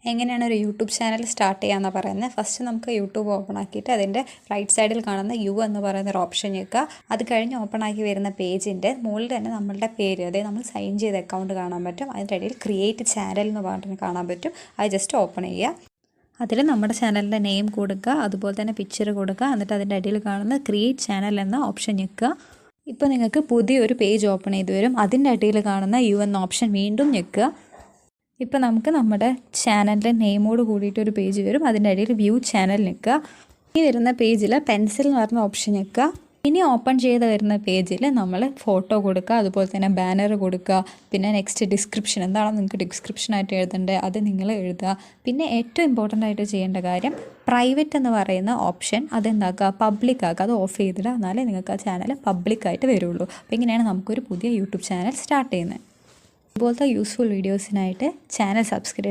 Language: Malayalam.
എങ്ങനെയാണ് ഒരു യൂട്യൂബ് ചാനൽ സ്റ്റാർട്ട് ചെയ്യാമെന്ന് പറയുന്നത്. ഫസ്റ്റ് നമുക്ക് യൂട്യൂബ് ഓപ്പൺ ആക്കിയിട്ട് അതിൻ്റെ റൈറ്റ് സൈഡിൽ കാണുന്ന യു എന്ന് പറയുന്ന ഒരു ഓപ്ഷൻ ഞെക്കുക. അത് കഴിഞ്ഞ് ഓപ്പൺ ആക്കി വരുന്ന പേജിൻ്റെ മുകളിൽ തന്നെ നമ്മളുടെ പേര്, അതായത് നമ്മൾ സൈൻ ചെയ്ത അക്കൗണ്ട് കാണാൻ പറ്റും. അതിൻ്റെ ഇടയിൽ ക്രിയേറ്റ് ചാനൽ എന്ന് പറഞ്ഞിട്ട് കാണാൻ പറ്റും. അത് ജസ്റ്റ് ഓപ്പൺ ചെയ്യുക. അതിൽ നമ്മുടെ ചാനലിൻ്റെ നെയിം കൊടുക്കുക, അതുപോലെ തന്നെ പിക്ചർ കൊടുക്കുക. എന്നിട്ട് അതിൻ്റെ അടിയിൽ കാണുന്ന ക്രിയേറ്റ് ചാനൽ എന്ന ഓപ്ഷൻ ഞെക്കുക. ഇപ്പോൾ നിങ്ങൾക്ക് പുതിയൊരു പേജ് ഓപ്പൺ ചെയ്ത് വരും. അതിൻ്റെ അടിയിൽ കാണുന്ന യു എന്ന ഓപ്ഷൻ വീണ്ടും ഞെക്കുക. ഇപ്പോൾ നമുക്ക് നമ്മുടെ ചാനലിൻ്റെ നെയിമോട് കൂടിയിട്ടൊരു പേജ് വരും. അതിൻ്റെ അടിയിൽ വ്യൂ ചാനൽ ഞെക്കുക. ഈ വരുന്ന പേജിൽ പെൻസിൽ എന്ന് പറഞ്ഞ ഓപ്ഷൻ ഞെക്കുക. ഇനി ഓപ്പൺ ചെയ്ത് വരുന്ന പേജിൽ നമ്മൾ ഫോട്ടോ കൊടുക്കുക, അതുപോലെ തന്നെ ബാനർ കൊടുക്കുക. പിന്നെ നെക്സ്റ്റ് ഡിസ്ക്രിപ്ഷൻ, എന്താണോ നിങ്ങൾക്ക് ഡിസ്ക്രിപ്ഷനായിട്ട് എഴുതേണ്ടത് അത് നിങ്ങൾ എഴുതുക. പിന്നെ ഏറ്റവും ഇമ്പോർട്ടൻ്റ് ആയിട്ട് ചെയ്യേണ്ട കാര്യം പ്രൈവറ്റ് എന്ന് പറയുന്ന ഓപ്ഷൻ അതെന്താക്കുക, പബ്ലിക് ആക്കുക. അത് ഓഫ് ചെയ്തിടുക. എന്നാലേ നിങ്ങൾക്ക് ആ ചാനൽ പബ്ലിക്കായിട്ട് വരുള്ളൂ. അപ്പോൾ ഇങ്ങനെയാണ് നമുക്കൊരു പുതിയ യൂട്യൂബ് ചാനൽ സ്റ്റാർട്ട് ചെയ്യുന്നത്. ഇതുപോലത്തെ യൂസ്ഫുൾ വീഡിയോസിനായിട്ട് ചാനൽ സബ്സ്ക്രൈബ്